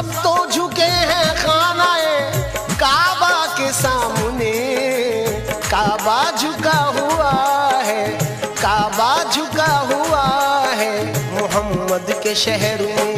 सब तो झुके हैं खानाए काबा के सामने। काबा झुका हुआ है, काबा झुका हुआ है मोहम्मद के शहर में।